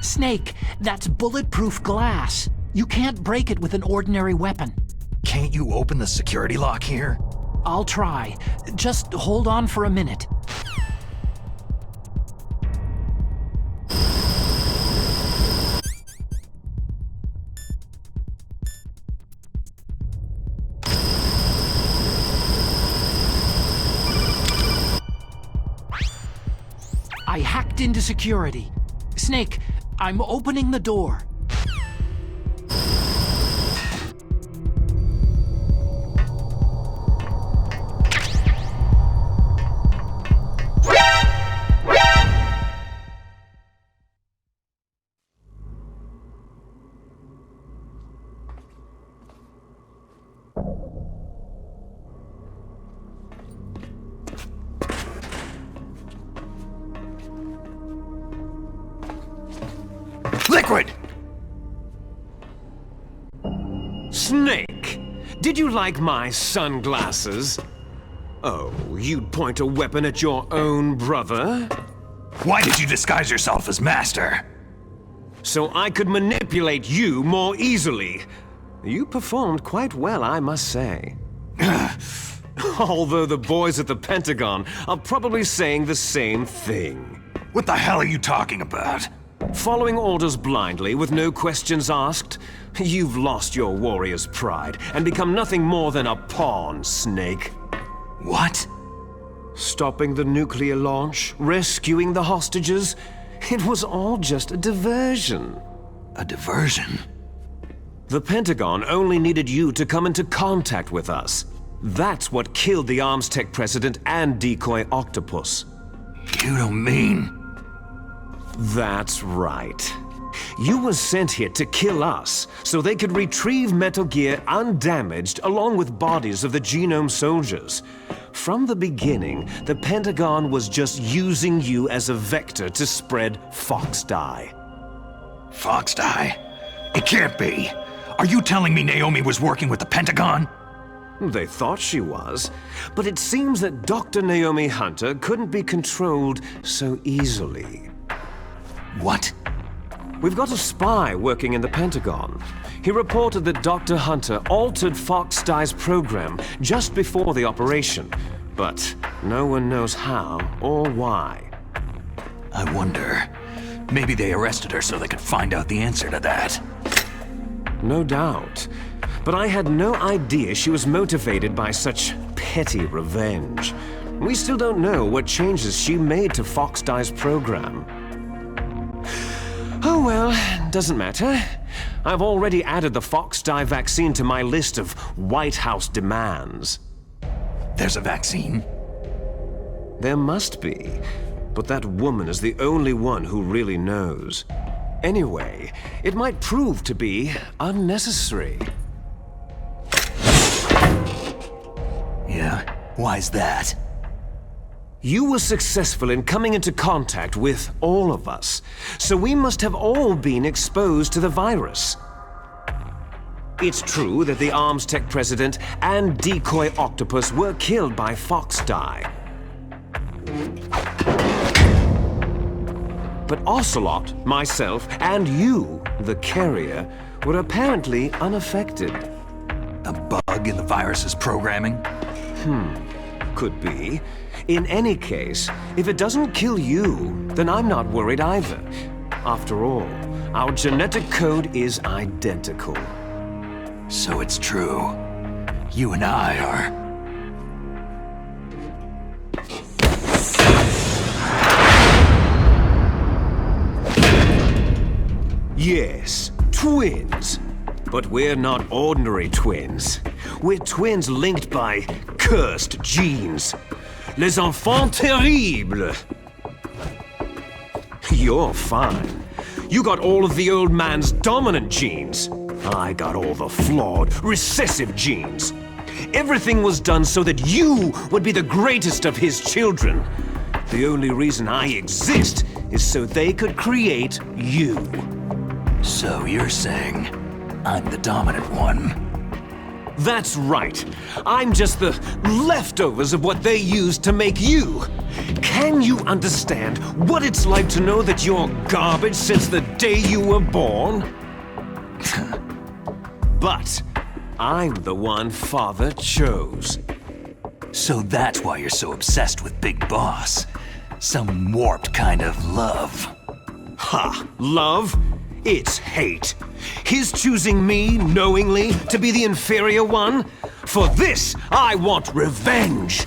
Snake, that's bulletproof glass. You can't break it with an ordinary weapon. Can't you open the security lock here? I'll try. Just hold on for a minute. I hacked into security. Snake, I'm opening the door. Liquid! Snake, did you like my sunglasses? Oh, you'd point a weapon at your own brother? Why did you disguise yourself as Master? So I could manipulate you more easily. You performed quite well, I must say. Although the boys at the Pentagon are probably saying the same thing. What the hell are you talking about? Following orders blindly with no questions asked? You've lost your warrior's pride and become nothing more than a pawn, Snake. What? Stopping the nuclear launch, rescuing the hostages, it was all just a diversion. A diversion? The Pentagon only needed you to come into contact with us. That's what killed the Arms Tech president and decoy octopus. You don't mean... That's right. You were sent here to kill us, so they could retrieve Metal Gear undamaged along with bodies of the Genome soldiers. From the beginning, the Pentagon was just using you as a vector to spread Fox Dye. Fox Dye? It can't be! Are you telling me Naomi was working with the Pentagon? They thought she was, but it seems that Dr. Naomi Hunter couldn't be controlled so easily. What? We've got a spy working in the Pentagon. He reported that Dr. Hunter altered Fox Dye's program just before the operation, but no one knows how or why. I wonder, maybe they arrested her so they could find out the answer to that. No doubt. But I had no idea she was motivated by such petty revenge. We still don't know what changes she made to Fox Dye's program. Oh well, doesn't matter. I've already added the Fox Dye vaccine to my list of White House demands. There's a vaccine? There must be, but that woman is the only one who really knows. Anyway, it might prove to be unnecessary. Yeah? Why's that? You were successful in coming into contact with all of us, so we must have all been exposed to the virus. It's true that the Arms Tech president and decoy octopus were killed by Fox Dye. But Ocelot, myself, and you, the carrier, were apparently unaffected. A bug in the virus's programming? Could be. In any case, if it doesn't kill you, then I'm not worried either. After all, our genetic code is identical. So it's true. You and I are... Yes, twins. But we're not ordinary twins. We're twins linked by cursed genes. Les enfants terribles. You're fine. You got all of the old man's dominant genes. I got all the flawed, recessive genes. Everything was done so that you would be the greatest of his children. The only reason I exist is so they could create you. So you're saying I'm the dominant one? That's right. I'm just the leftovers of what they used to make you. Can you understand what it's like to know that you're garbage since the day you were born? But I'm the one Father chose. So that's why you're so obsessed with Big Boss. Some warped kind of love. Ha! Love? It's hate. His choosing me, knowingly, to be the inferior one? For this, I want revenge!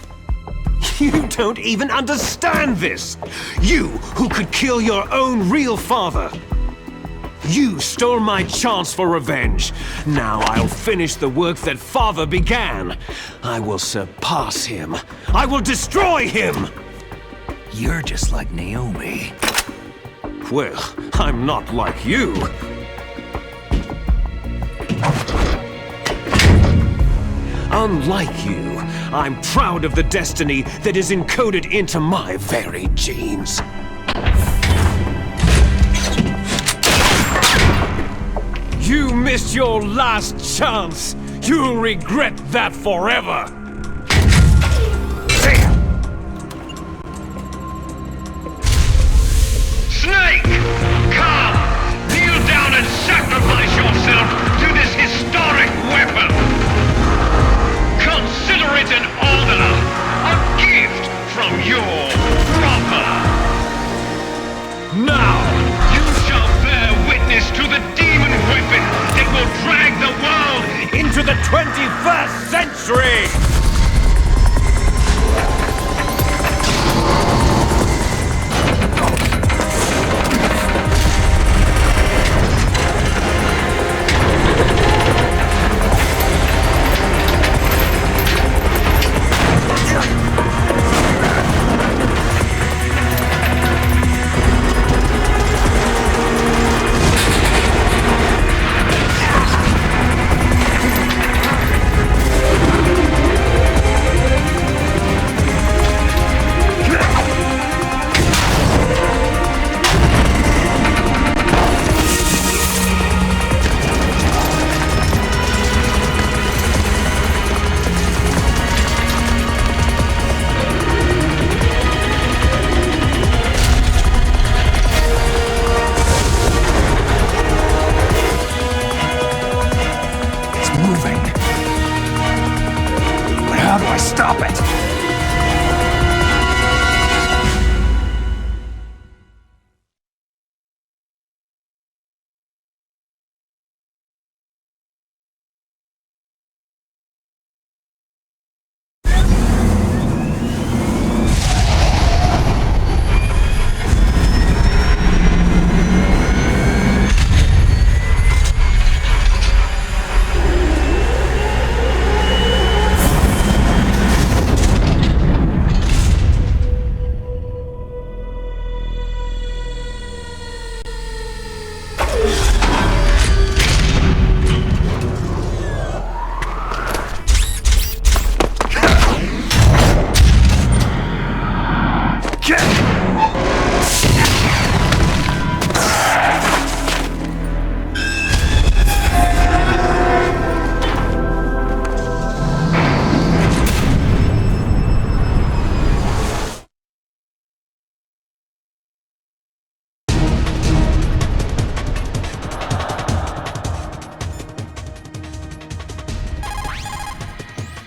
You don't even understand this! You, who could kill your own real father! You stole my chance for revenge. Now I'll finish the work that Father began. I will surpass him. I will destroy him! You're just like Naomi. Well, I'm not like you. Unlike you, I'm proud of the destiny that is encoded into my very genes. You missed your last chance. You'll regret that forever. Snake! Come! Kneel down and sacrifice yourself to this historic weapon! Consider it an honor, a gift from your brother! Now! You shall bear witness to the demon weapon that will drag the world Into the 21st century!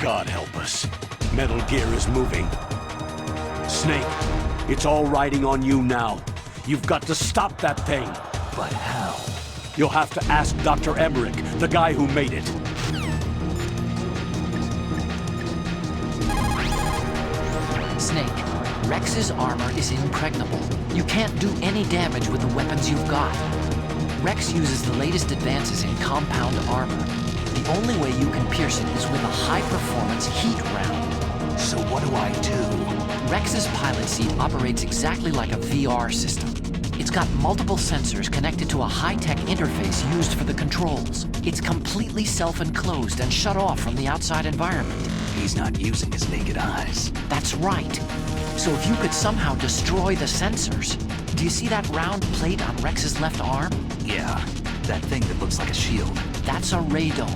God help us. Metal Gear is moving. Snake, it's all riding on you now. You've got to stop that thing. But how? You'll have to ask Dr. Emmerich, the guy who made it. Snake, Rex's armor is impregnable. You can't do any damage with the weapons you've got. Rex uses the latest advances in compound armor. The only way you can pierce it is with a high-performance heat round. So what do I do? Rex's pilot seat operates exactly like a VR system. It's got multiple sensors connected to a high-tech interface used for the controls. It's completely self-enclosed and shut off from the outside environment. He's not using his naked eyes. That's right. So if you could somehow destroy the sensors... Do you see that round plate on Rex's left arm? Yeah, that thing that looks like a shield. That's a radome.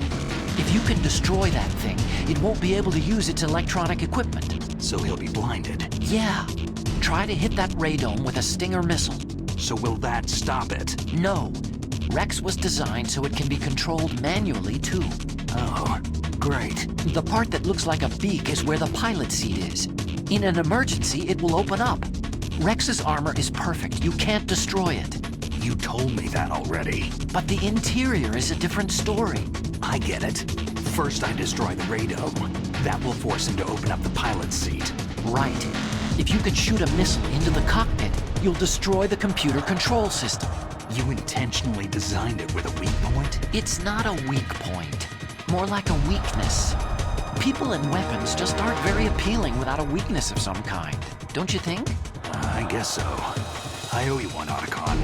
If you can destroy that thing, it won't be able to use its electronic equipment. So he'll be blinded. Yeah. Try to hit that radome with a Stinger missile. So will that stop it? No. Rex was designed so it can be controlled manually, too. Oh, great. The part that looks like a beak is where the pilot seat is. In an emergency, it will open up. Rex's armor is perfect. You can't destroy it. You told me that already. But the interior is a different story. I get it. First I destroy the radome. That will force him to open up the pilot seat. Right. If you could shoot a missile into the cockpit, you'll destroy the computer control system. You intentionally designed it with a weak point? It's not a weak point. More like a weakness. People and weapons just aren't very appealing without a weakness of some kind. Don't you think? I guess so. I owe you one, Otacon.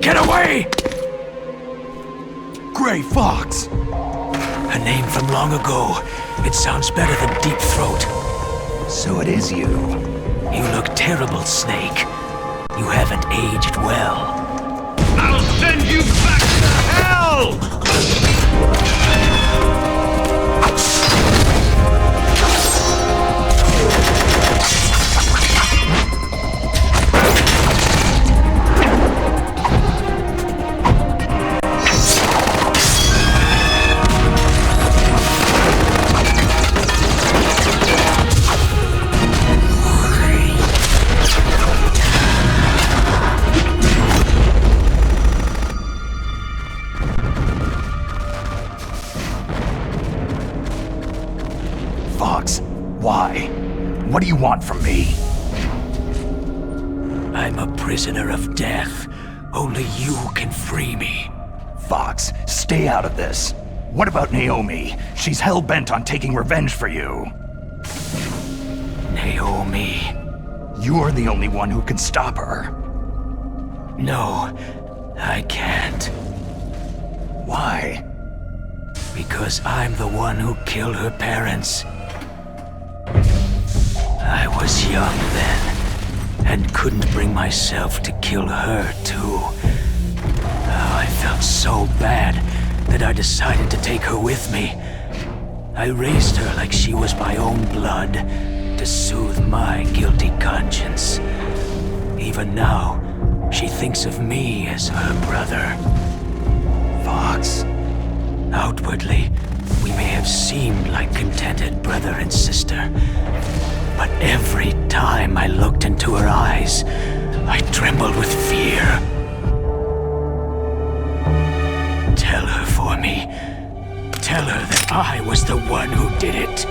Get away! Gray Fox! A name from long ago. It sounds better than Deep Throat. So it is you. You look terrible, Snake. You haven't aged well. I'll send you back to hell! Why? What do you want from me? I'm a prisoner of death. Only you can free me. Fox, stay out of this. What about Naomi? She's hell-bent on taking revenge for you. Naomi. You're the only one who can stop her. No, I can't. Why? Because I'm the one who killed her parents. I was young then, and couldn't bring myself to kill her too. Oh, I felt so bad that I decided to take her with me. I raised her like she was my own blood, to soothe my guilty conscience. Even now, she thinks of me as her brother. Fox. Outwardly, we may have seemed like contented brother and sister, but every time I looked into her eyes, I trembled with fear. Tell her for me. Tell her that I was the one who did it.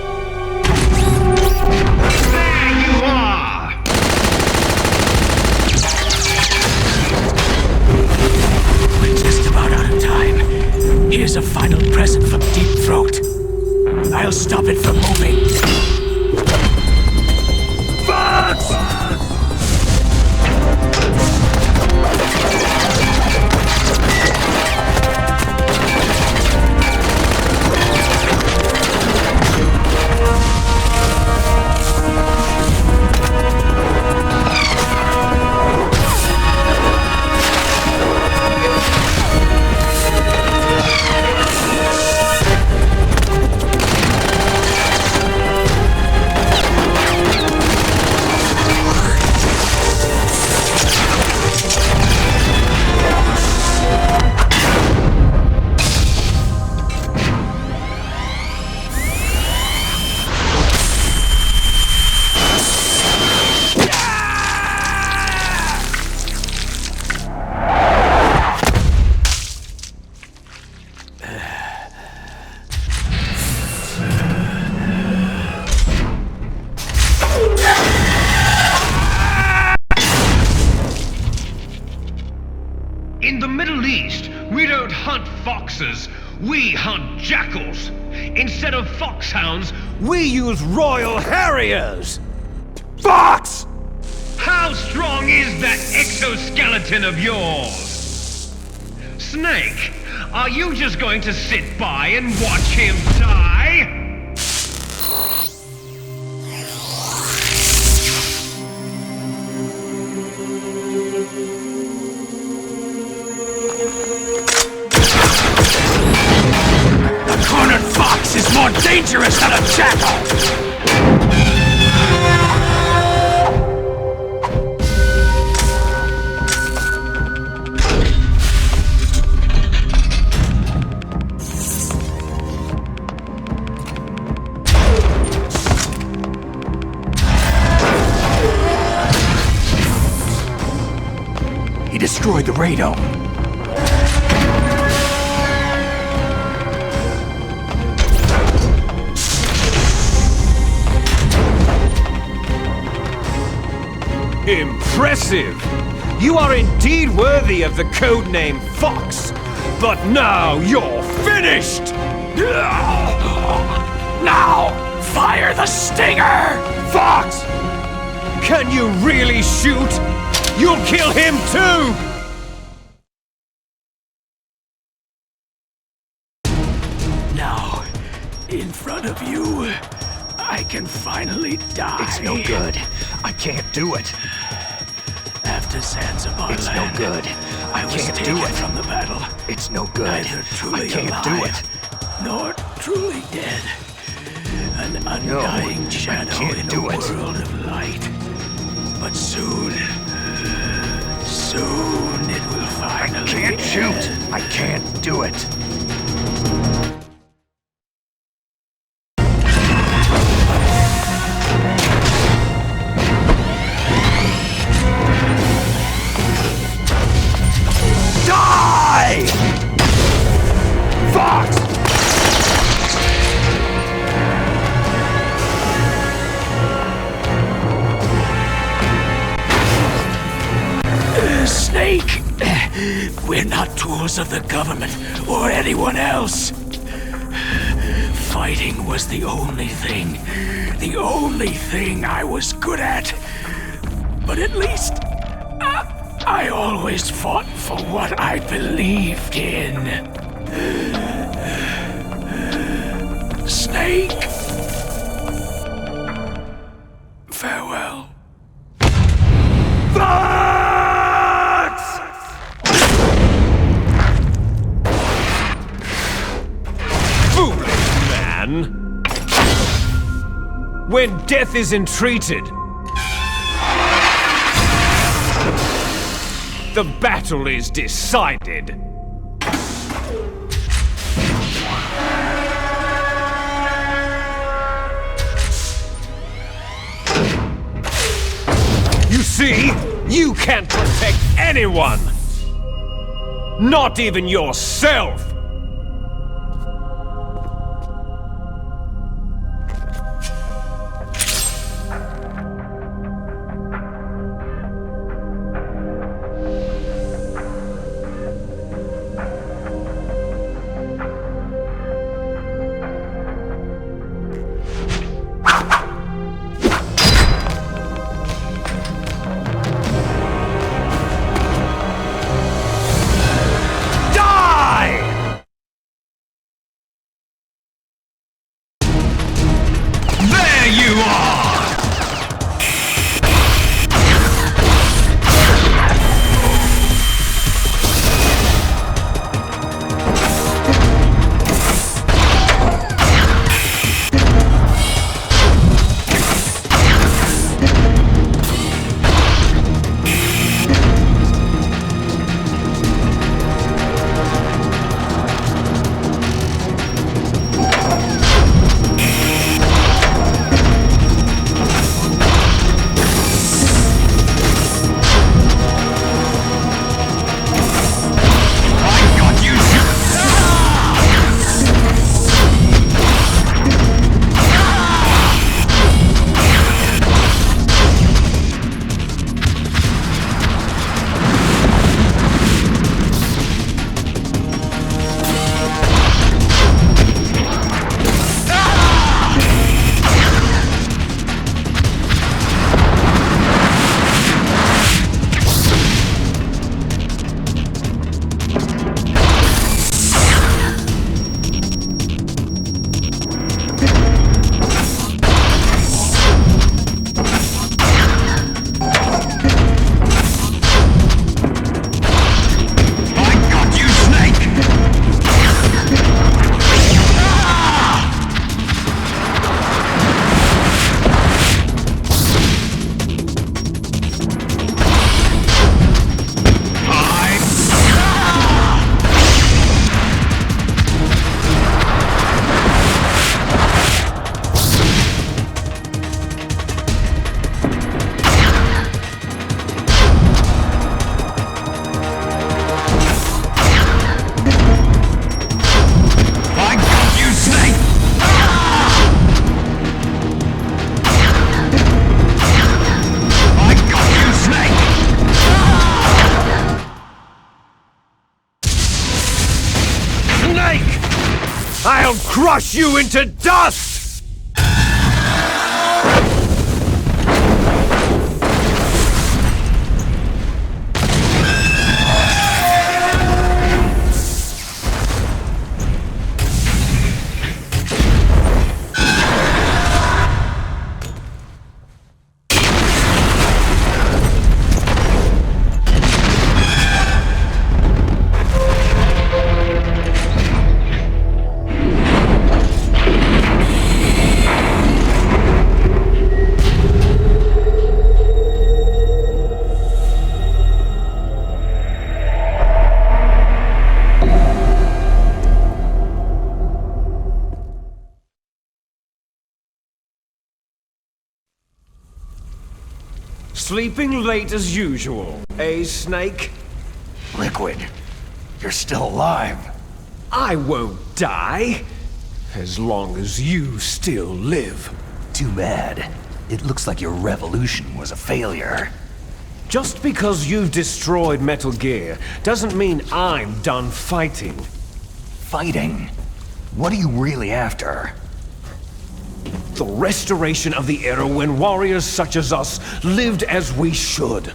There you are! We're just about out of time. Here's a final present from Deep Throat. I'll stop it from moving. Fox! In the Middle East, we don't hunt foxes, we hunt jackals. Instead of foxhounds, We use Royal Harriers! Fox! how strong is that exoskeleton of yours? Snake, are you just going to sit by and watch him die? A cornered fox is more dangerous than a jackal! He destroyed the radome. Impressive! You are indeed worthy of the codename Fox, but now you're finished! Now, fire the stinger! Fox! Can you really shoot? You'll kill him too! Now, in front of you, I can finally die. It's no good. I can't do it. After Zanzibar It's no land, good. I was can't taken do it. from the battle. It's no good. Neither truly I can't alive, do it. nor truly dead. An undying I shadow can't in a do it. world of light. But soon it will finally I can't shoot. end. I can't do it. Die! Fox! tools of the government or anyone else. Fighting was the only thing I was good at. But at least, I always fought for what I believed in. Snake. Farewell. Foolish man! When death is entreated, the battle is decided. You see, you can't protect anyone! Not even yourself! I'll crush you into dust! Sleeping late as usual, eh, Snake? Liquid, you're still alive. I won't die, as long as you still live. Too bad. It looks like your revolution was a failure. Just because you've destroyed Metal Gear doesn't mean I'm done fighting. Fighting? What are you really after? The restoration of the era when warriors such as us lived as we should.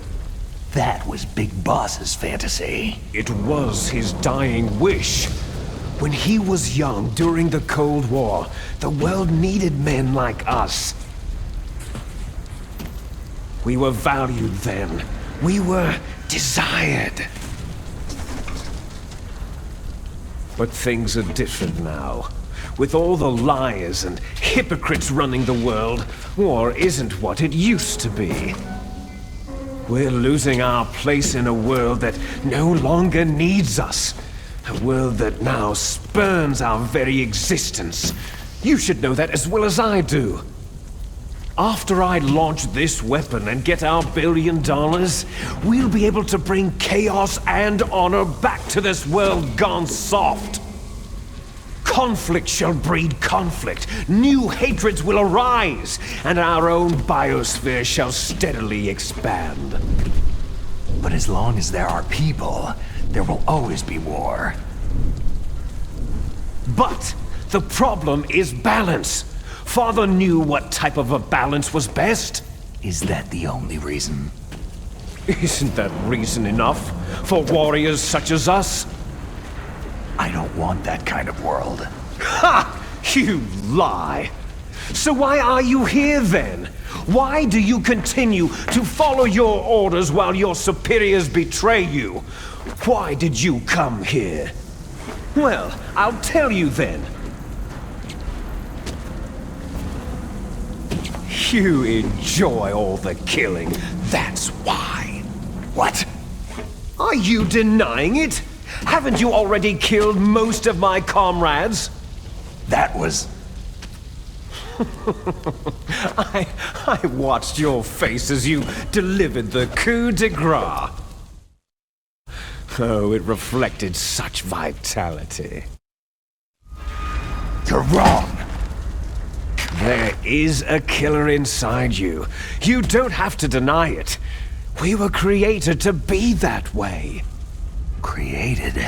That was Big Boss's fantasy. It was his dying wish. When he was young during the Cold War, the world needed men like us. We were valued then. We were desired. But things are different now. With all the liars and hypocrites running the world, war isn't what it used to be. We're losing our place in a world that no longer needs us. A world that now spurns our very existence. You should know that as well as I do. After I launch this weapon and get our $1 billion, we'll be able to bring chaos and honor back to this world gone soft. Conflict shall breed conflict, new hatreds will arise, and our own biosphere shall steadily expand. But as long as there are people, there will always be war. But the problem is balance. Father knew what type of a balance was best. Is that the only reason? Isn't that reason enough for warriors such as us? I don't want that kind of world. Ha! You lie! So why are you here then? Why do you continue to follow your orders while your superiors betray you? Why did you come here? Well, I'll tell you then. You enjoy all the killing, that's why. What? Are you denying it? Haven't you already killed most of my comrades? That was... I watched your face as you delivered the coup de grace. Oh, it reflected such vitality. You're wrong! There is a killer inside you. You don't have to deny it. We were created to be that way. Created?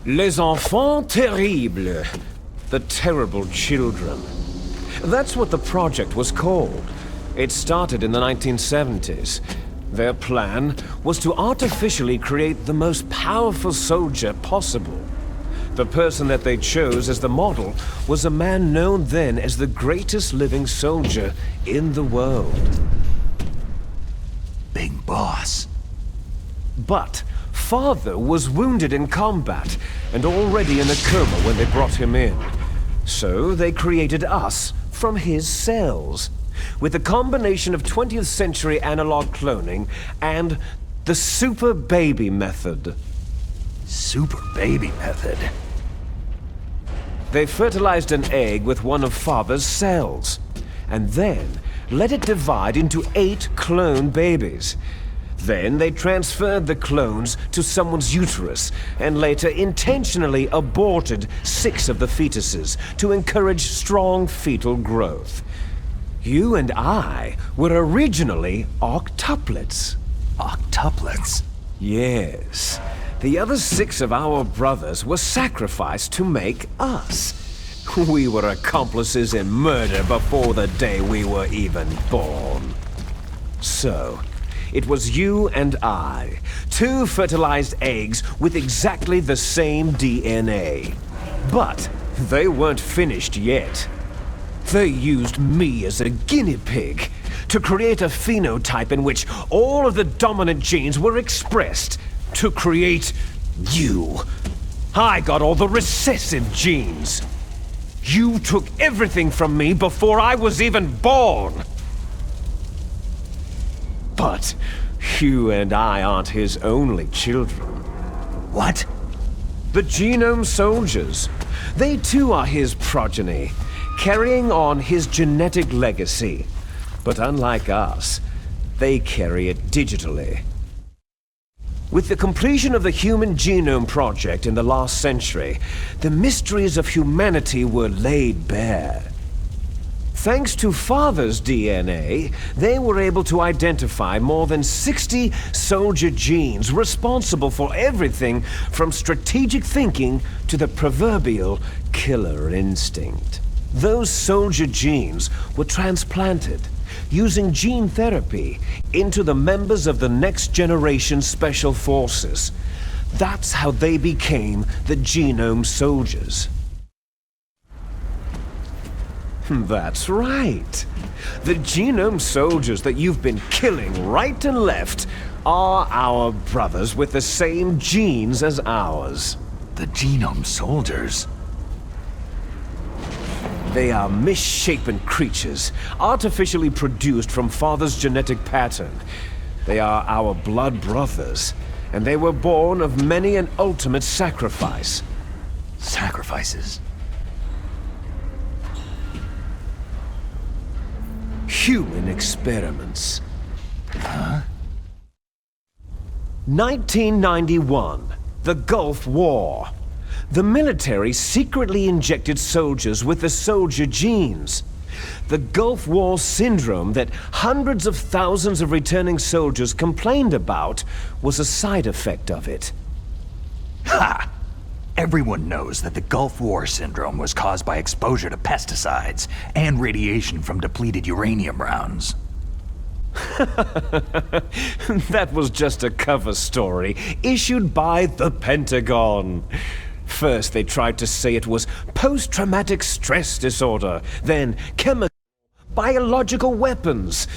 Les enfants terribles. The terrible children. That's what the project was called. It started in the 1970s. Their plan was to artificially create the most powerful soldier possible. The person that they chose as the model was a man known then as the greatest living soldier in the world. Big Boss. But Father was wounded in combat and already in a coma when they brought him in. So they created us from his cells, with a combination of 20th century analog cloning and the super baby method. Super baby method? They fertilized an egg with one of Father's cells, and then let it divide into 8 clone babies. Then they transferred the clones to someone's uterus, and later intentionally aborted 6 of the fetuses to encourage strong fetal growth. You and I were originally octuplets. Octuplets? Yes. The other 6 of our brothers were sacrificed to make us. We were accomplices in murder before the day we were even born. So, it was you and I, 2 fertilized eggs with exactly the same DNA. But they weren't finished yet. They used me as a guinea pig to create a phenotype in which all of the dominant genes were expressed to create you. I got all the recessive genes. You took everything from me before I was even born. But you and I aren't his only children. What? The Genome Soldiers. They too are his progeny, carrying on his genetic legacy. But unlike us, they carry it digitally. With the completion of the Human Genome Project in the last century, the mysteries of humanity were laid bare. Thanks to Father's DNA, they were able to identify more than 60 soldier genes responsible for everything from strategic thinking to the proverbial killer instinct. Those soldier genes were transplanted using gene therapy into the members of the next generation special forces. That's how they became the Genome Soldiers. That's right. The Genome Soldiers that you've been killing right and left are our brothers with the same genes as ours. The Genome Soldiers? They are misshapen creatures, artificially produced from Father's genetic pattern. They are our blood brothers, and they were born of many an ultimate sacrifice. Sacrifices? Human experiments. Huh? 1991, the Gulf War. The military secretly injected soldiers with the soldier genes. The Gulf War syndrome that hundreds of thousands of returning soldiers complained about was a side effect of it. Ha! Everyone knows that the Gulf War syndrome was caused by exposure to pesticides and radiation from depleted uranium rounds. That was just a cover story issued by the Pentagon. First, they tried to say it was post-traumatic stress disorder, then chemical, biological weapons.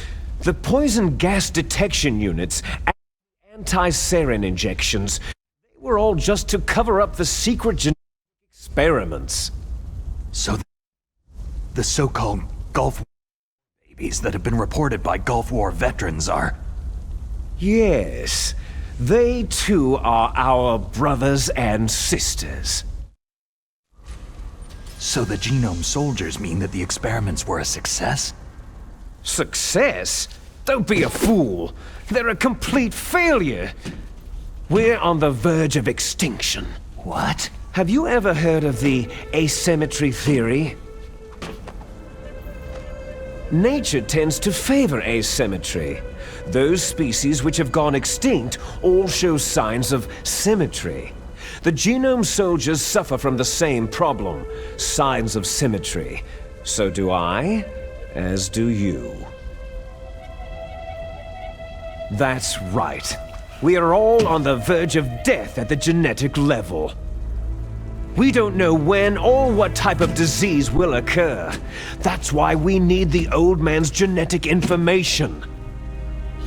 The poison gas detection units and anti-sarin injections, they were all just to cover up the secret genetic experiments. So the so-called Gulf War babies that have been reported by Gulf War veterans are... Yes. They too are our brothers and sisters. So the Genome Soldiers mean that the experiments were a success? Success? Don't be a fool. They're a complete failure. We're on the verge of extinction. What? Have you ever heard of the asymmetry theory? Nature tends to favor asymmetry. Those species which have gone extinct all show signs of symmetry. The Genome Soldiers suffer from the same problem, signs of symmetry. So do I, as do you. That's right. We are all on the verge of death at the genetic level. We don't know when or what type of disease will occur. That's why we need the old man's genetic information.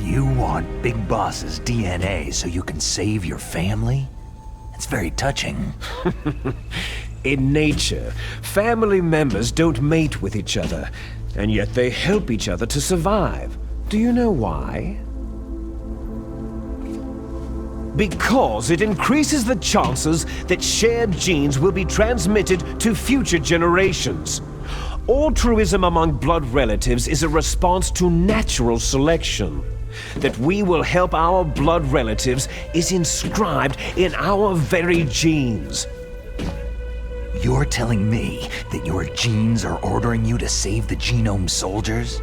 You want Big Boss's DNA so you can save your family? It's very touching. In nature, family members don't mate with each other, and yet they help each other to survive. Do you know why? Because it increases the chances that shared genes will be transmitted to future generations. Altruism among blood relatives is a response to natural selection. That we will help our blood relatives is inscribed in our very genes. You're telling me that your genes are ordering you to save the Genome Soldiers?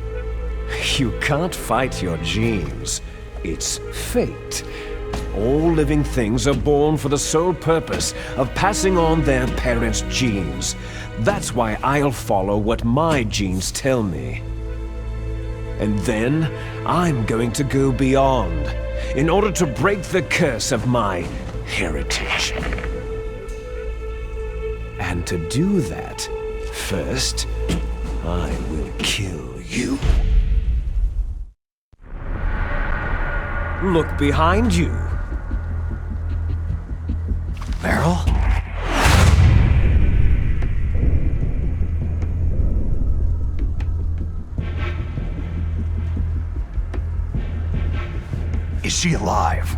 You can't fight your genes. It's fate. All living things are born for the sole purpose of passing on their parents' genes. That's why I'll follow what my genes tell me. And then, I'm going to go beyond, in order to break the curse of my heritage. And to do that, first, I will kill you. Look behind you. Meryl? Is she alive?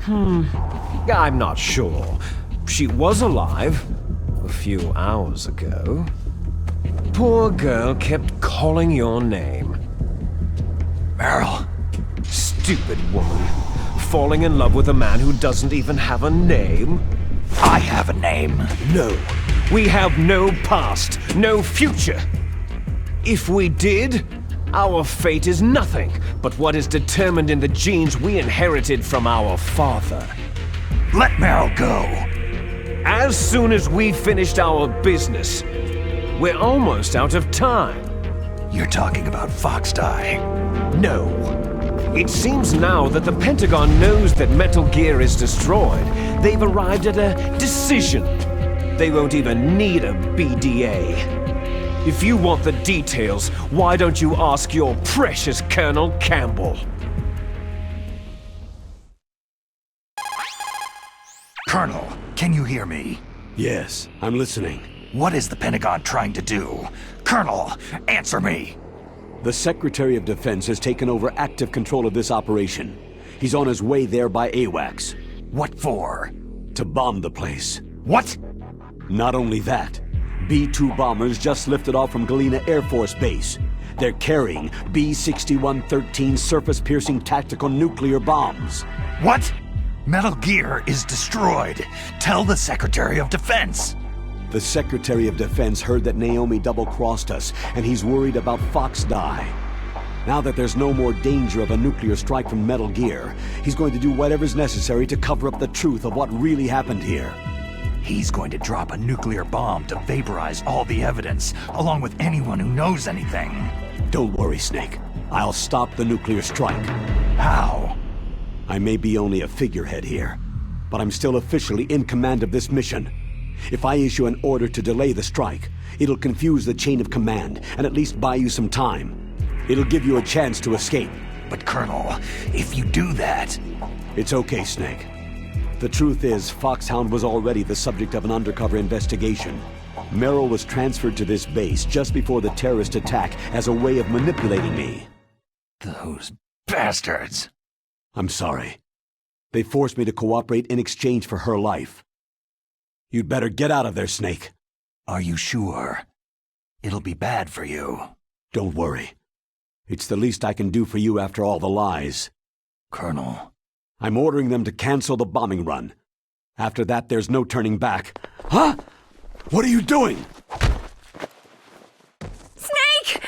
I'm not sure. She was alive a few hours ago. Poor girl kept calling your name. Meryl? Stupid woman. Falling in love with a man who doesn't even have a name? I have a name. No. We have no past, no future. If we did, our fate is nothing but what is determined in the genes we inherited from our father. Let Meryl go! As soon as we finished our business, we're almost out of time. You're talking about Fox Die. No. It seems now that the Pentagon knows that Metal Gear is destroyed. They've arrived at a decision. They won't even need a BDA. If you want the details, why don't you ask your precious Colonel Campbell? Colonel, can you hear me? Yes, I'm listening. What is the Pentagon trying to do? Colonel, answer me! The Secretary of Defense has taken over active control of this operation. He's on his way there by AWACS. What for? To bomb the place. What? Not only that, B-2 bombers just lifted off from Galena Air Force Base. They're carrying B-6113 surface-piercing tactical nuclear bombs. What? Metal Gear is destroyed. Tell the Secretary of Defense. The Secretary of Defense heard that Naomi double-crossed us, and he's worried about Fox Die. Now that there's no more danger of a nuclear strike from Metal Gear, he's going to do whatever's necessary to cover up the truth of what really happened here. He's going to drop a nuclear bomb to vaporize all the evidence, along with anyone who knows anything. Don't worry, Snake. I'll stop the nuclear strike. How? I may be only a figurehead here, but I'm still officially in command of this mission. If I issue an order to delay the strike, it'll confuse the chain of command and at least buy you some time. It'll give you a chance to escape. But Colonel, if you do that... It's okay, Snake. The truth is, Foxhound was already the subject of an undercover investigation. Merrill was transferred to this base just before the terrorist attack as a way of manipulating me. Those bastards! I'm sorry. They forced me to cooperate in exchange for her life. You'd better get out of there, Snake. Are you sure? It'll be bad for you. Don't worry. It's the least I can do for you after all the lies. Colonel... I'm ordering them to cancel the bombing run. After that, there's no turning back. Huh? What are you doing? Snake!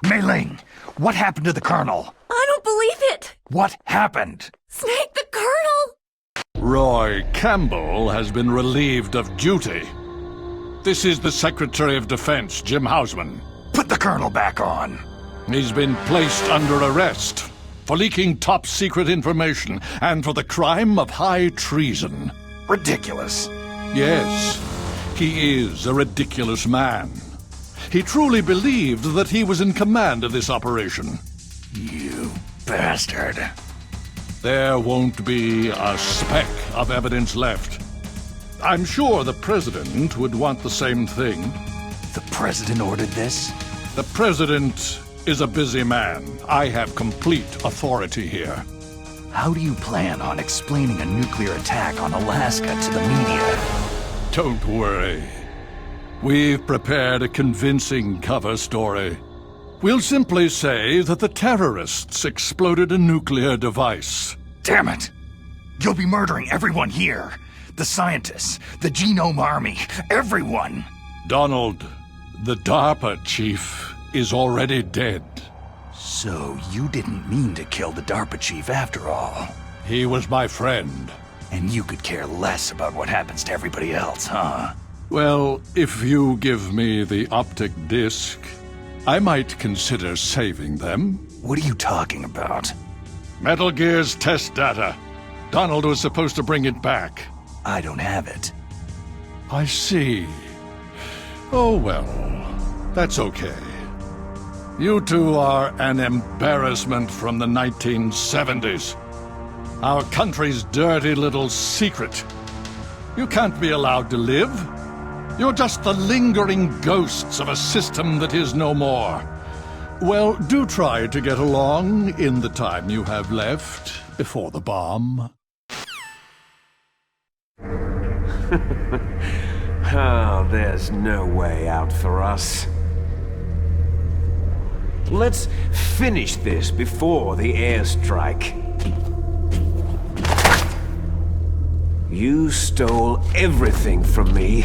Mei Ling, what happened to the Colonel? I don't believe it! What happened? Snake, the Colonel! Roy Campbell has been relieved of duty. This is the Secretary of Defense, Jim Houseman. Put the Colonel back on. He's been placed under arrest for leaking top-secret information and for the crime of high treason. Ridiculous. Yes, he is a ridiculous man. He truly believed that he was in command of this operation. You bastard. There won't be a speck of evidence left. I'm sure the President would want the same thing. The President ordered this? The President is a busy man. I have complete authority here. How do you plan on explaining a nuclear attack on Alaska to the media? Don't worry. We've prepared a convincing cover story. We'll simply say that the terrorists exploded a nuclear device. Damn it! You'll be murdering everyone here. The scientists, the Genome Army, everyone! Donald, the DARPA chief, is already dead. So you didn't mean to kill the DARPA chief after all. He was my friend. And you could care less about what happens to everybody else, huh? Well, if you give me the optic disc, I might consider saving them. What are you talking about? Metal Gear's test data. Donald was supposed to bring it back. I don't have it. I see. Oh well, that's okay. You two are an embarrassment from the 1970s. Our country's dirty little secret. You can't be allowed to live. You're just the lingering ghosts of a system that is no more. Well, do try to get along in the time you have left before the bomb. Oh, there's no way out for us. Let's finish this before the airstrike. You stole everything from me.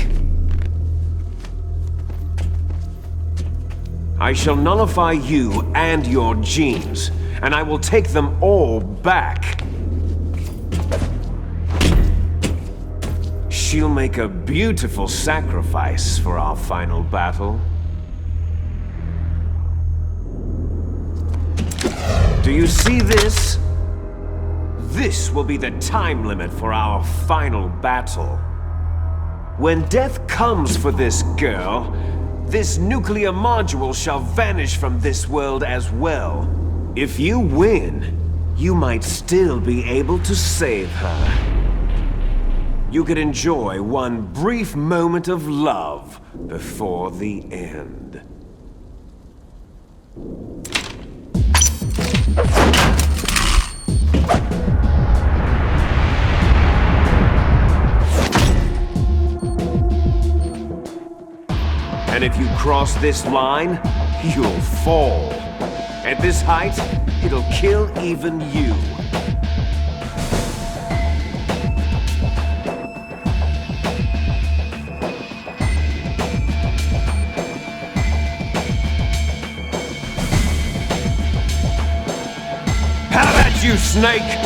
I shall nullify you and your genes, and I will take them all back. She'll make a beautiful sacrifice for our final battle. Do you see this? This will be the time limit for our final battle. When death comes for this girl, this nuclear module shall vanish from this world as well. If you win, you might still be able to save her. You could enjoy one brief moment of love before the end. And if you cross this line, you'll fall. At this height, it'll kill even you. Have at you, Snake!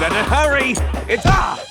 Better hurry! It's hurry!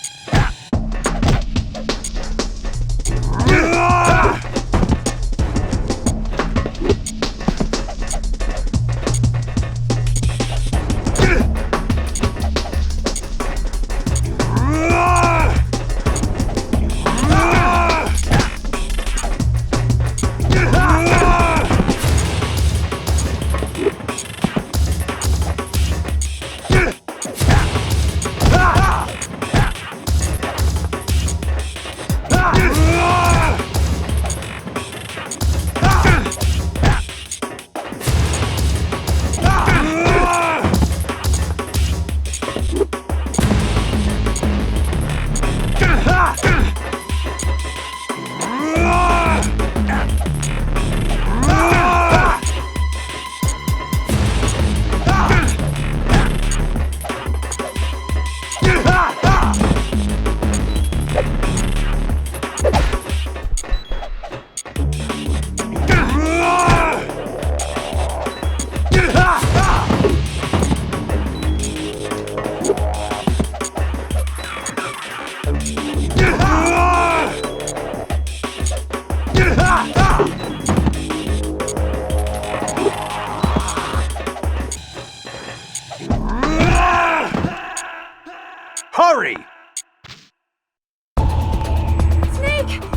Snake!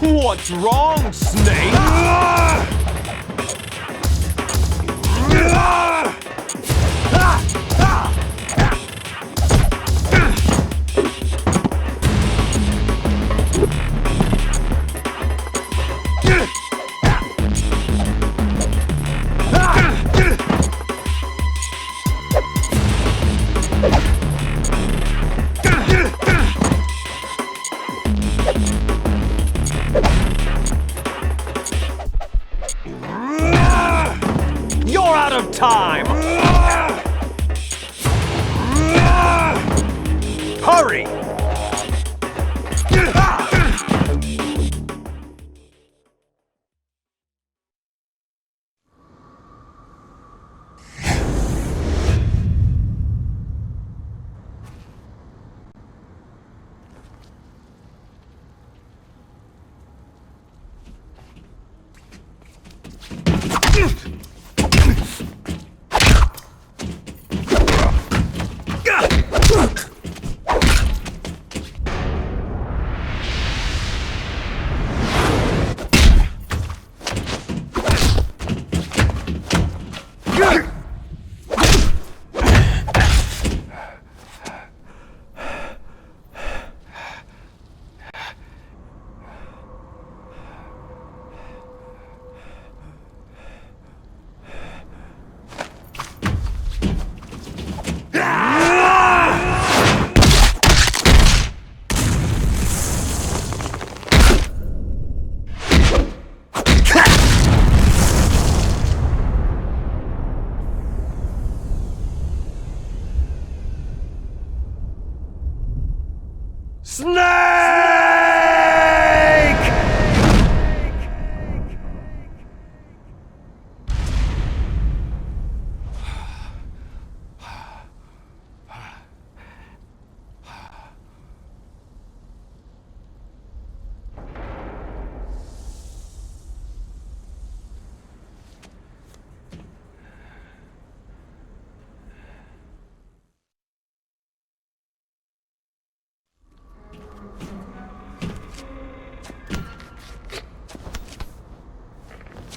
What's wrong, Snake? You're out of time! Hurry!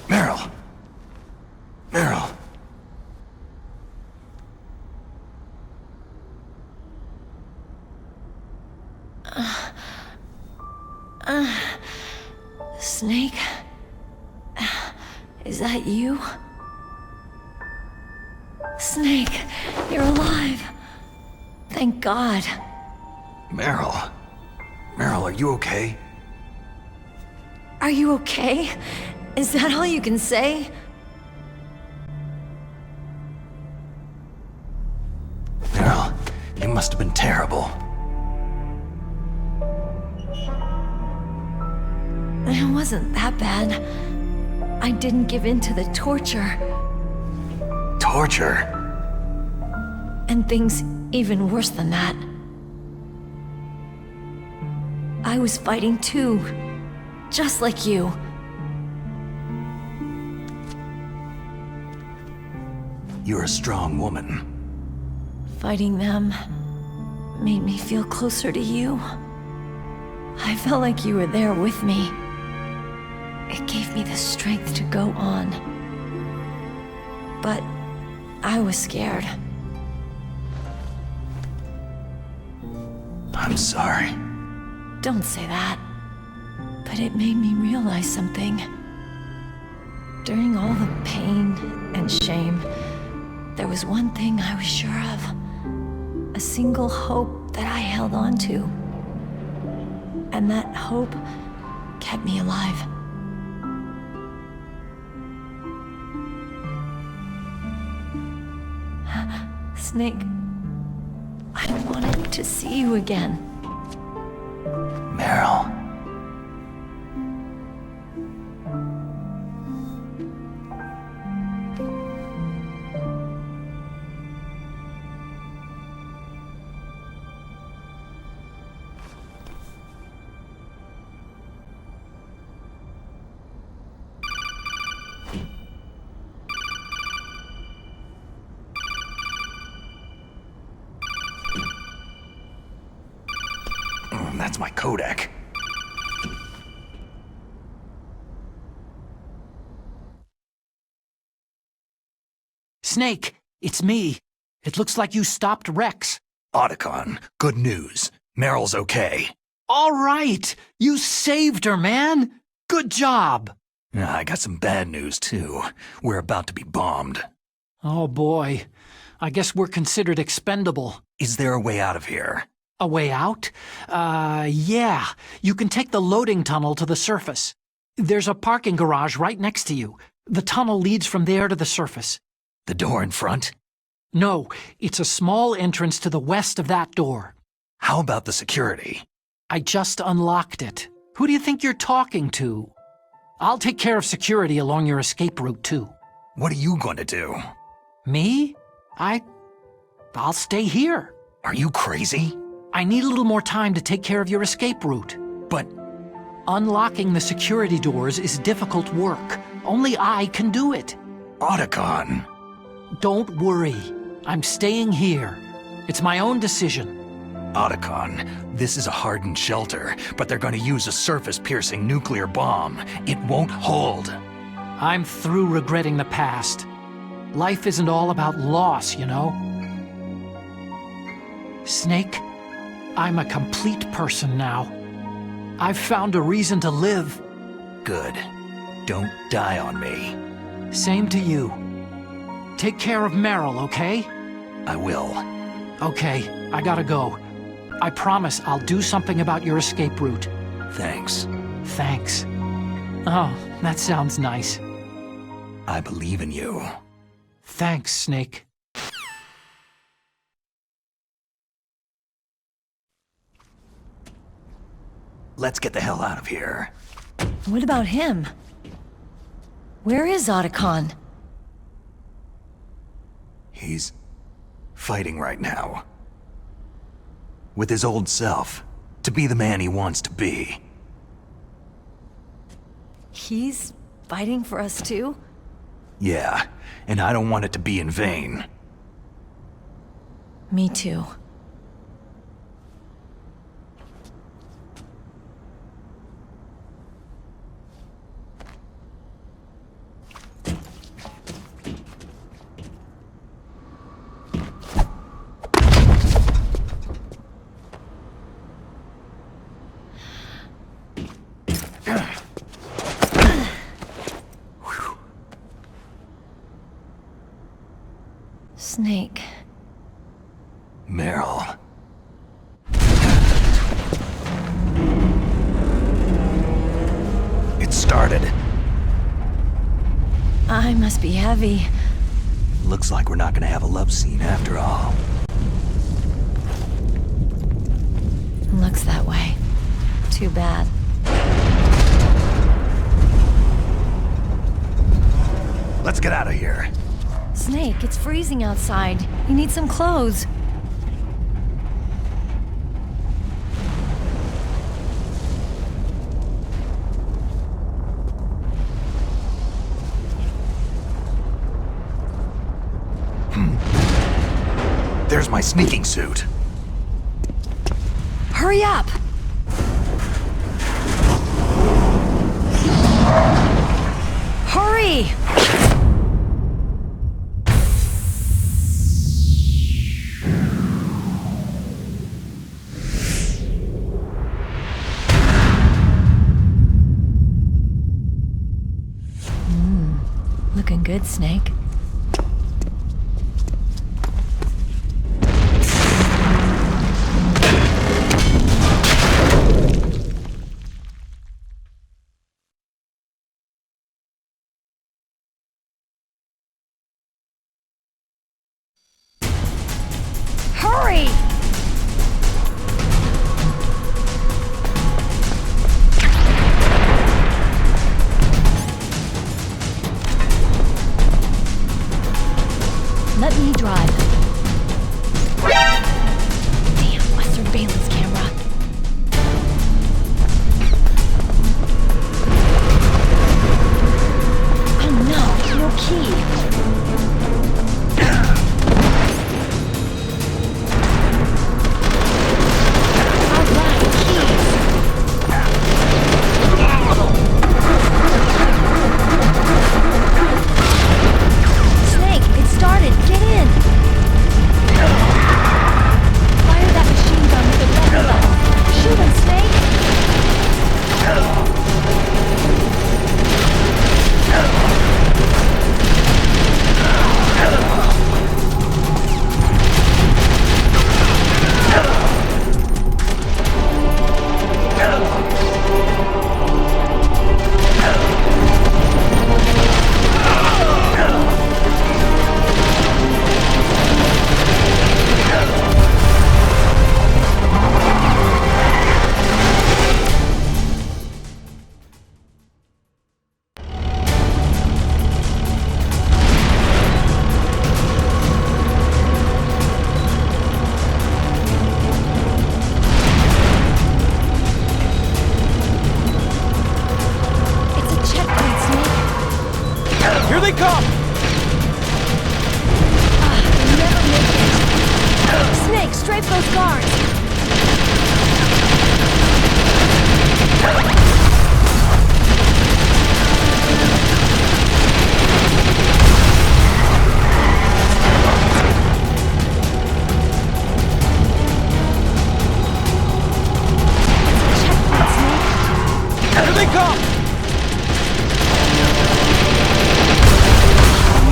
Meryl! Meryl! Snake? Is that you? Snake, you're alive. Thank God. Meryl? Meryl, are you okay? Are you okay? Is that all you can say? Meryl, it must have been terrible. It wasn't that bad. I didn't give in to the torture. Torture? And things even worse than that. I was fighting too. Just like you. You're a strong woman. Fighting them made me feel closer to you. I felt like you were there with me. It gave me the strength to go on. But I was scared. I'm sorry. Don't say that. But it made me realize something. During all the pain and shame, there was one thing I was sure of. A single hope that I held on to. And that hope kept me alive. Snake, I wanted to see you again. Meryl. That's my codec. Snake, it's me. It looks like you stopped Rex. Otacon, good news. Meryl's okay. All right! You saved her, man! Good job! I got some bad news, too. We're about to be bombed. Oh boy. I guess we're considered expendable. Is there a way out of here? A way out? Yeah. You can take the loading tunnel to the surface. There's a parking garage right next to you. The tunnel leads from there to the surface. The door in front? No, it's a small entrance to the west of that door. How about the security? I just unlocked it. Who do you think you're talking to? I'll take care of security along your escape route, too. What are you going to do? Me? I'll stay here. Are you crazy? I need a little more time to take care of your escape route. But unlocking the security doors is difficult work. Only I can do it. Otacon! Don't worry. I'm staying here. It's my own decision. Otacon, this is a hardened shelter, but they're going to use a surface-piercing nuclear bomb. It won't hold. I'm through regretting the past. Life isn't all about loss, you know? Snake, I'm a complete person now. I've found a reason to live. Good. Don't die on me. Same to you. Take care of Meryl, okay? I will. Okay, I gotta go. I promise I'll do something about your escape route. Thanks. Thanks. Oh, that sounds nice. I believe in you. Thanks, Snake. Let's get the hell out of here. What about him? Where is Otacon? He's fighting right now. With his old self, to be the man he wants to be. He's fighting for us too? Yeah, and I don't want it to be in vain. Me too. Snake. Meryl. It started. I must be heavy. Looks like we're not gonna have a love scene after all. Looks that way. Too bad. Let's get out of here. Snake, it's freezing outside. You need some clothes. There's my sneaking suit. Hurry up! Hurry! Looking good, Snake. Hurry! come!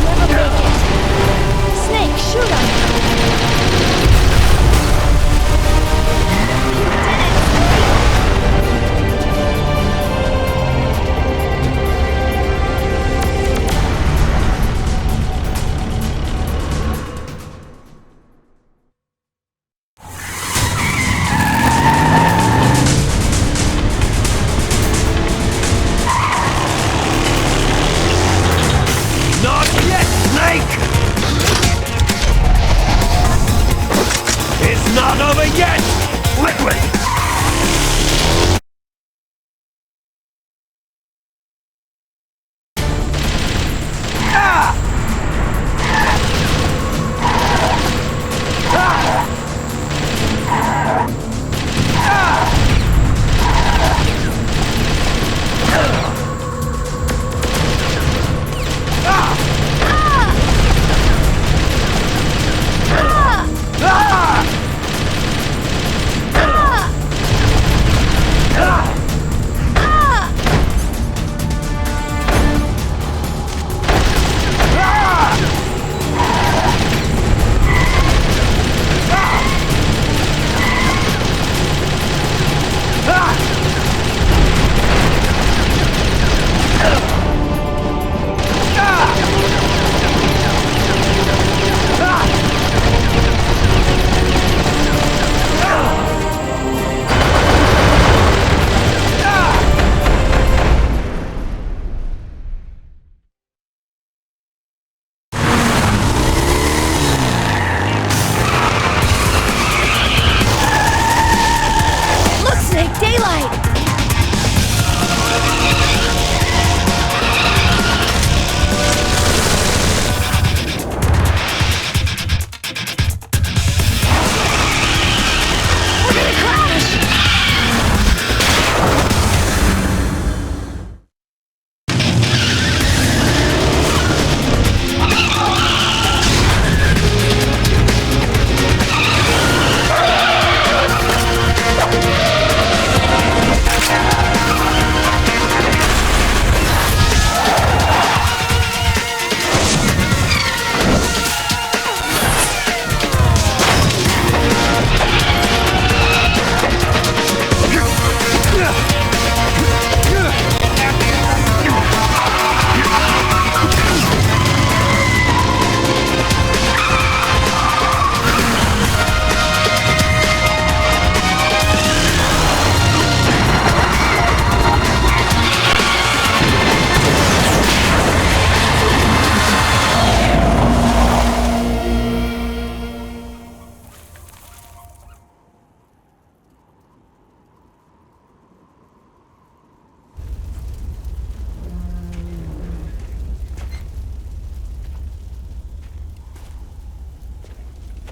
Never make it. Snake, shoot him! Not yet, Snake! It's not over yet! Liquid! Look, Snake, daylight! We're gonna crash!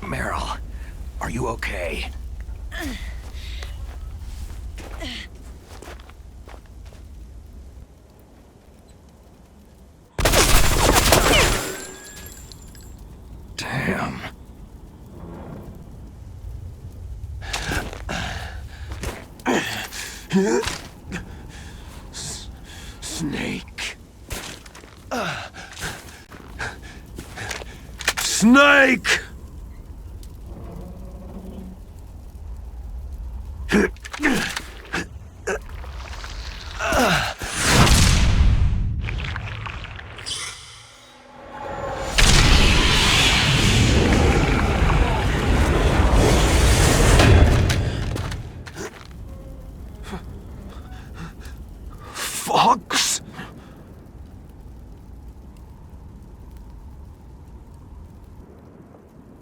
Meryl, are you okay? Damn. Snake. Snake! Fox?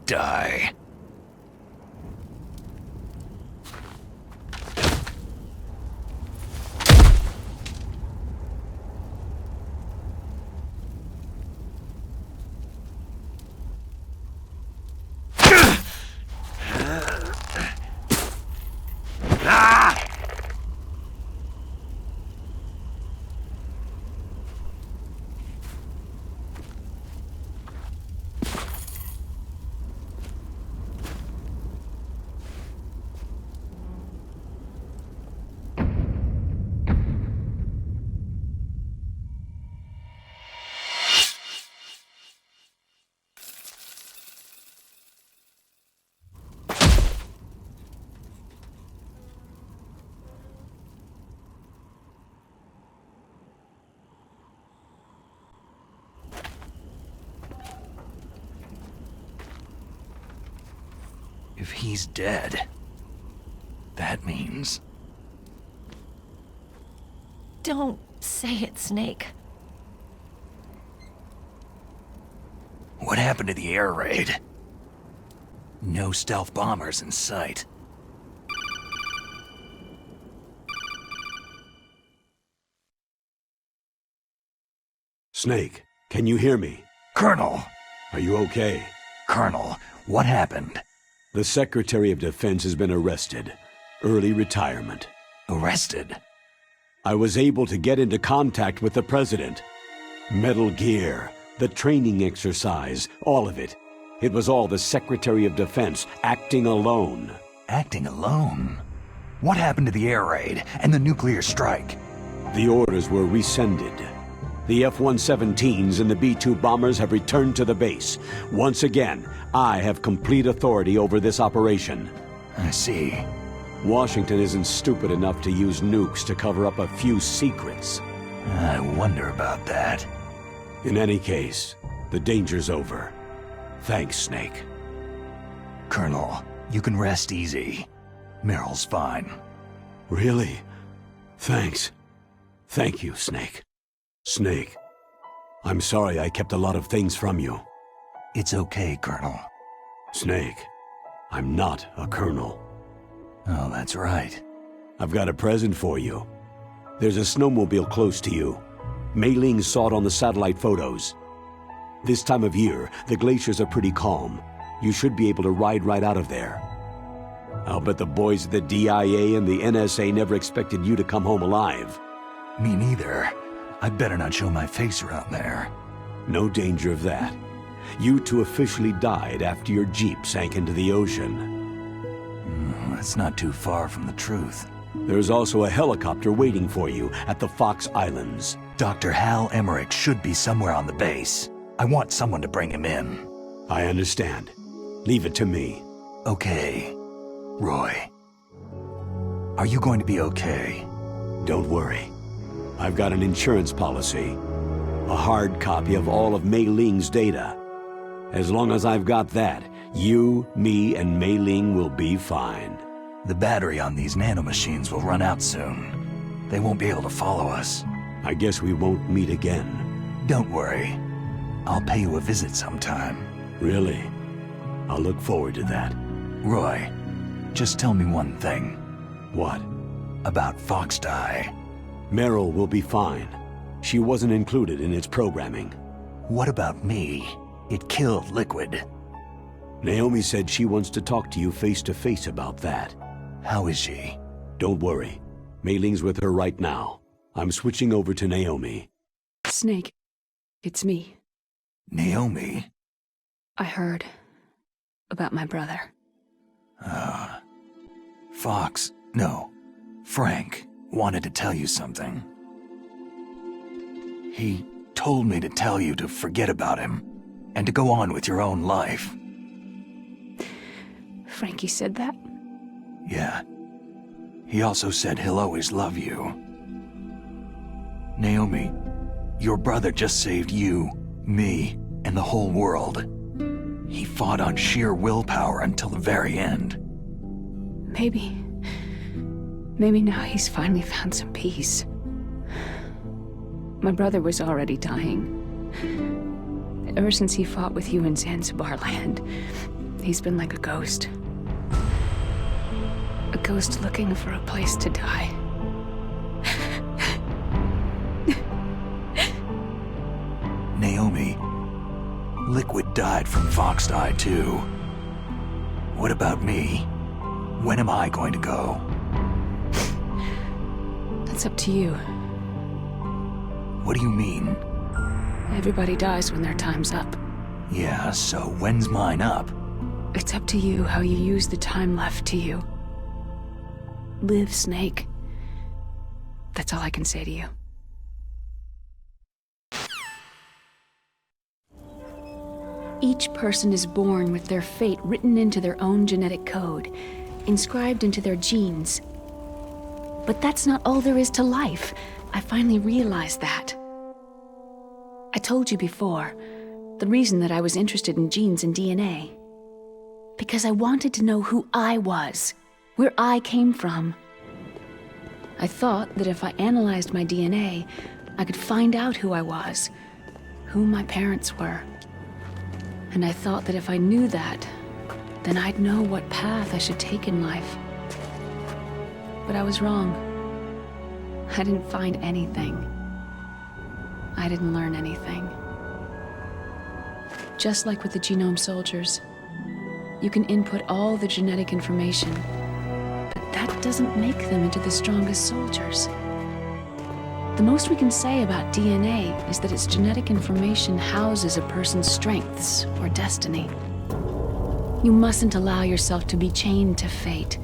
Die. he's dead. That means... Don't say it, Snake. What happened to the air raid? No stealth bombers in sight. Snake, can you hear me? Colonel! Are you okay? Colonel, what happened? The Secretary of Defense has been arrested. Early retirement. Arrested? I was able to get into contact with the President. Metal Gear, the training exercise, all of it. It was all the Secretary of Defense acting alone. Acting alone? What happened to the air raid and the nuclear strike? The orders were rescinded. The F-117s and the B-2 bombers have returned to the base. Once again, I have complete authority over this operation. I see. Washington isn't stupid enough to use nukes to cover up a few secrets. I wonder about that. In any case, the danger's over. Thanks, Snake. Colonel, you can rest easy. Meryl's fine. Really? Thanks. Thank you, Snake. Snake, I'm sorry I kept a lot of things from you. It's okay, Colonel. Snake, I'm not a colonel. Oh, that's right. I've got a present for you. There's a snowmobile close to you. Mei Ling saw it on the satellite photos. This time of year, the glaciers are pretty calm. You should be able to ride right out of there. I'll bet the boys at the DIA and the NSA never expected you to come home alive. Me neither. I'd better not show my face around there. No danger of that. You two officially died after your Jeep sank into the ocean. That's not too far from the truth. There's also a helicopter waiting for you at the Fox Islands. Dr. Hal Emmerich should be somewhere on the base. I want someone to bring him in. I understand. Leave it to me. Okay. Roy. Are you going to be okay? Don't worry. I've got an insurance policy. A hard copy of all of Mei Ling's data. As long as I've got that, you, me, and Mei Ling will be fine. The battery on these nanomachines will run out soon. They won't be able to follow us. I guess we won't meet again. Don't worry. I'll pay you a visit sometime. Really? I'll look forward to that. Roy, just tell me one thing. What? About Fox Die. Meryl will be fine. She wasn't included in its programming. What about me? It killed Liquid. Naomi said she wants to talk to you face to face about that. How is she? Don't worry. Mei Ling's with her right now. I'm switching over to Naomi. Snake, it's me. Naomi? I heard about my brother. Fox, no, Frank wanted to tell you something. He told me to tell you to forget about him and to go on with your own life. Frankie said that? Yeah. He also said he'll always love you. Naomi, your brother just saved you, me, and the whole world. He fought on sheer willpower until the very end. Maybe now he's finally found some peace. My brother was already dying. Ever since he fought with you in Zanzibar land, he's been like a ghost. A ghost looking for a place to die. Naomi, Liquid died from Fox Die too. What about me? When am I going to go? That's up to you. What do you mean? Everybody dies when their time's up. Yeah, so when's mine up? It's up to you how you use the time left to you. Live, Snake. That's all I can say to you. Each person is born with their fate written into their own genetic code, inscribed into their genes. But that's not all there is to life. I finally realized that. I told you before, the reason that I was interested in genes and DNA. Because I wanted to know who I was, where I came from. I thought that if I analyzed my DNA, I could find out who I was, who my parents were. And I thought that if I knew that, then I'd know what path I should take in life. But I was wrong. I didn't find anything. I didn't learn anything. Just like with the genome soldiers, you can input all the genetic information, but that doesn't make them into the strongest soldiers. The most we can say about DNA is that its genetic information houses a person's strengths or destiny. You mustn't allow yourself to be chained to fate,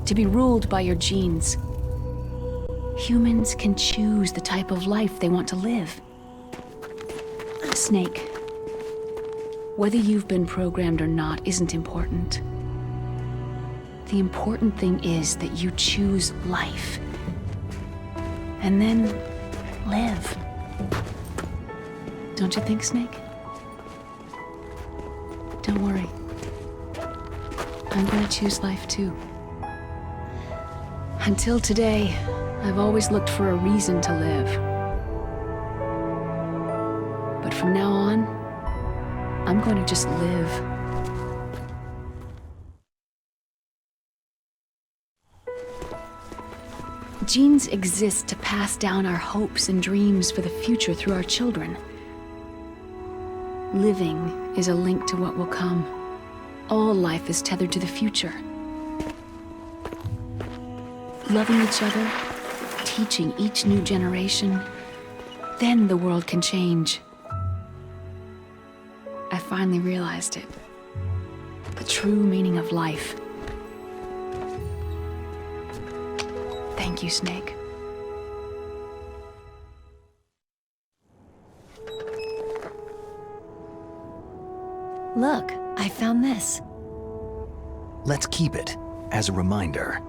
to be ruled by your genes. Humans can choose the type of life they want to live. Snake, whether you've been programmed or not isn't important. The important thing is that you choose life. And then live. Don't you think, Snake? Don't worry. I'm gonna choose life too. Until today, I've always looked for a reason to live. But from now on, I'm going to just live. Genes exist to pass down our hopes and dreams for the future through our children. Living is a link to what will come. All life is tethered to the future. Loving each other, teaching each new generation, then the world can change. I finally realized it. The true meaning of life. Thank you, Snake. Look, I found this. Let's keep it as a reminder.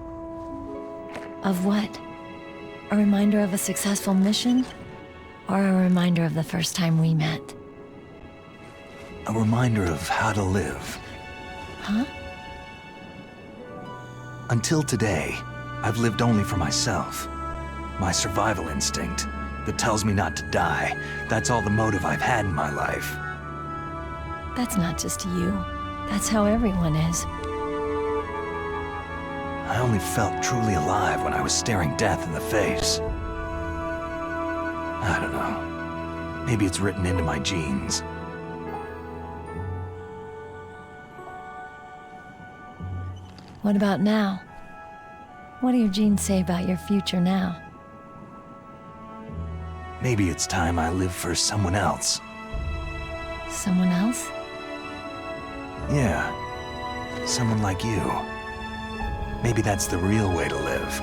Of what? A reminder of a successful mission? Or a reminder of the first time we met? A reminder of how to live. Huh? Until today, I've lived only for myself. My survival instinct that tells me not to die. That's all the motive I've had in my life. That's not just you. That's how everyone is. I only felt truly alive when I was staring death in the face. I don't know. Maybe it's written into my genes. What about now? What do your genes say about your future now? Maybe it's time I live for someone else. Someone else? Yeah. Someone like you. Maybe that's the real way to live.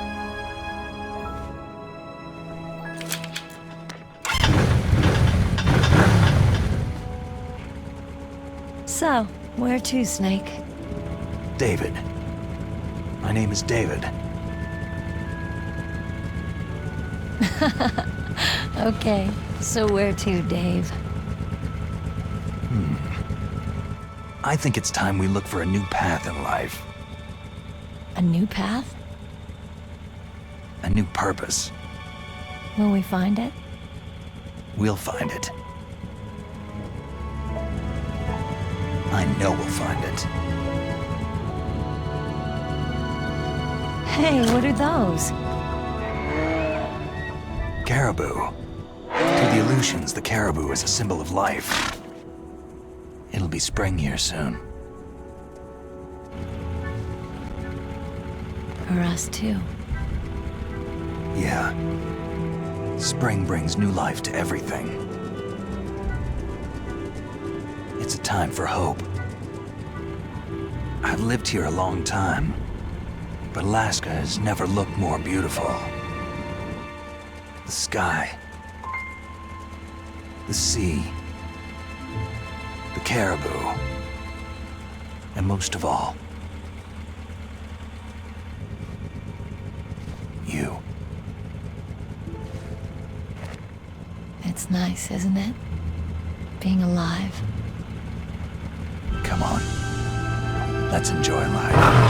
So, where to, Snake? David. My name is David. Okay, so where to, Dave? I think it's time we look for a new path in life. A new path? A new purpose. Will we find it? We'll find it. I know we'll find it. Hey, what are those? Caribou. To the Aleutians, the caribou is a symbol of life. It'll be spring here soon. For us, too. Yeah. Spring brings new life to everything. It's a time for hope. I've lived here a long time, but Alaska has never looked more beautiful. The sky, the sea, the caribou, and most of all, you. It's nice, isn't it? Being alive. Come on. Let's enjoy life.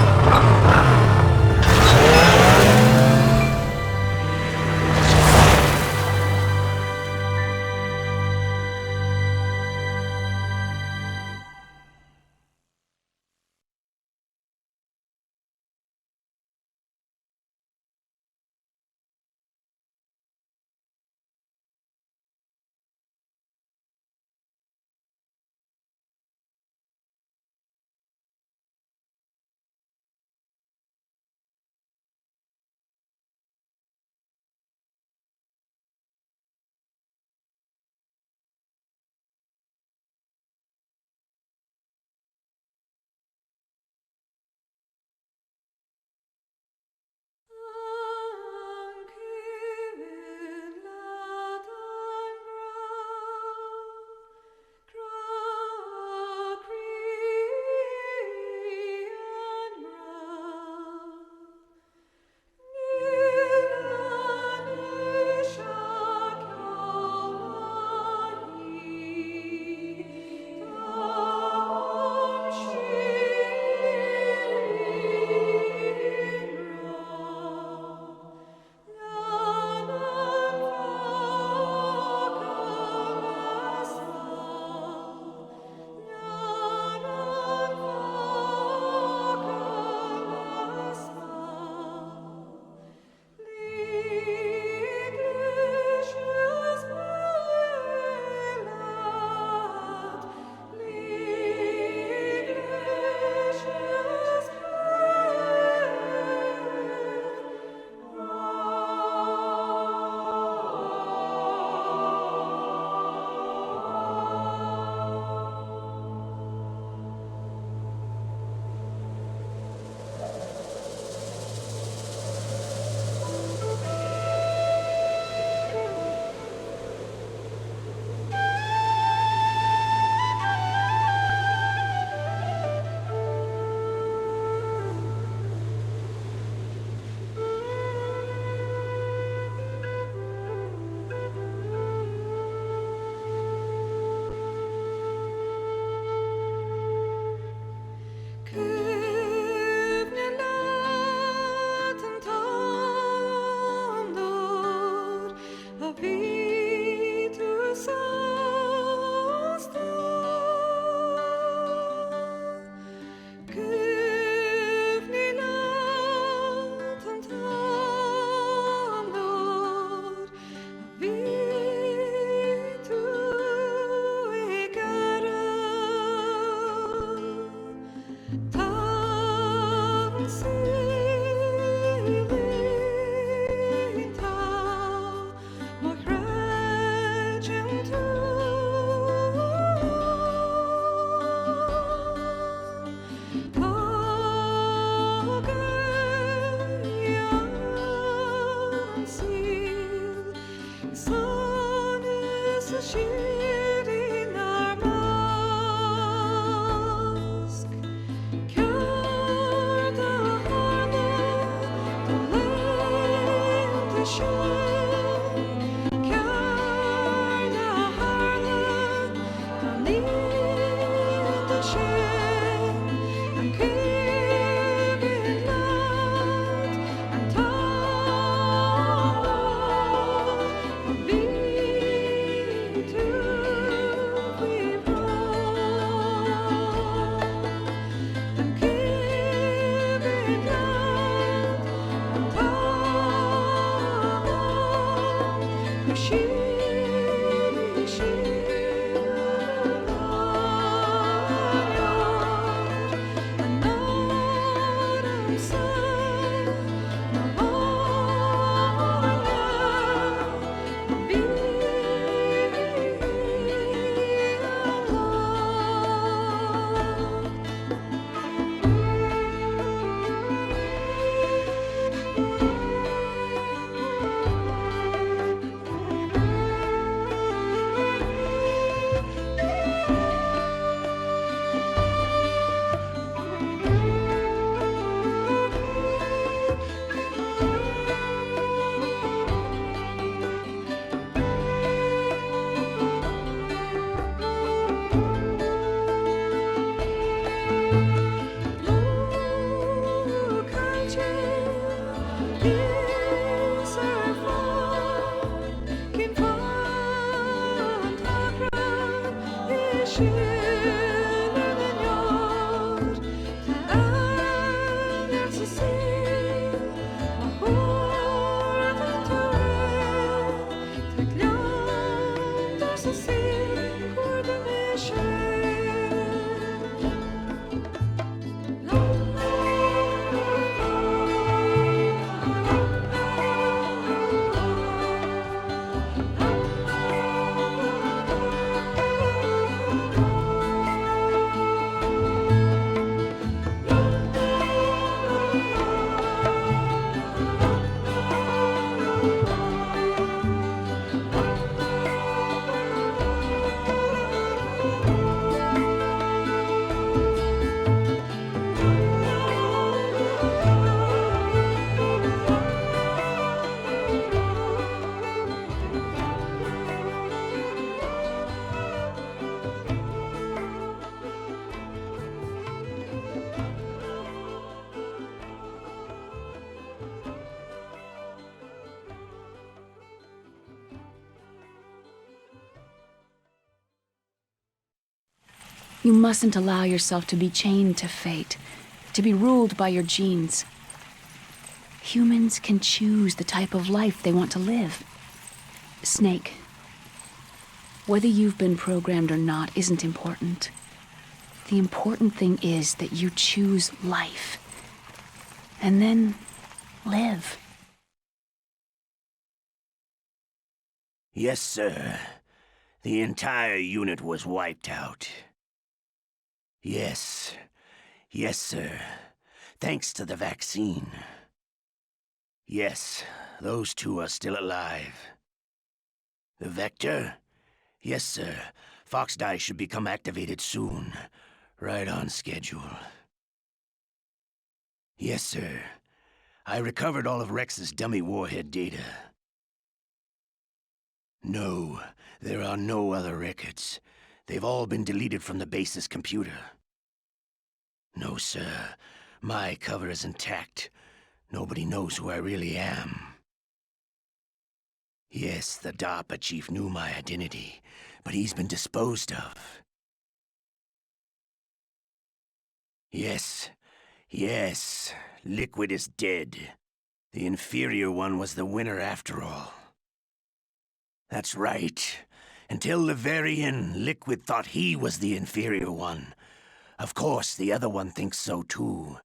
You mustn't allow yourself to be chained to fate, to be ruled by your genes. Humans can choose the type of life they want to live. Snake, whether you've been programmed or not isn't important. The important thing is that you choose life. And then live. Yes, sir. The entire unit was wiped out. Yes. Yes, sir. Thanks to the vaccine. Yes, those two are still alive. The Vector? Yes, sir. Foxdie should become activated soon. Right on schedule. Yes, sir. I recovered all of Rex's dummy warhead data. No, there are no other records. They've all been deleted from the base's computer. No, sir. My cover is intact. Nobody knows who I really am. Yes, the DARPA chief knew my identity, but he's been disposed of. Yes. Yes. Liquid is dead. The inferior one was the winner after all. That's right. Until the very end, Liquid thought he was the inferior one. Of course, the other one thinks so too.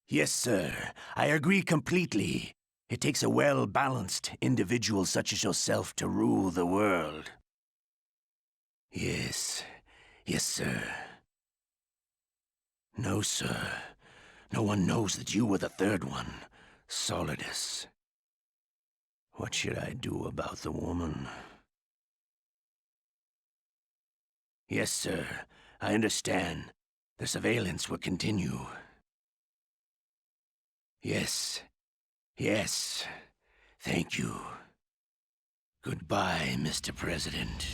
Yes, sir. I agree completely. It takes a well-balanced individual such as yourself to rule the world. Yes. Yes, sir. No, sir. No one knows that you were the third one, Solidus. What should I do about the woman? Yes, sir. I understand. The surveillance will continue. Yes. Yes. Thank you. Goodbye, Mr. President.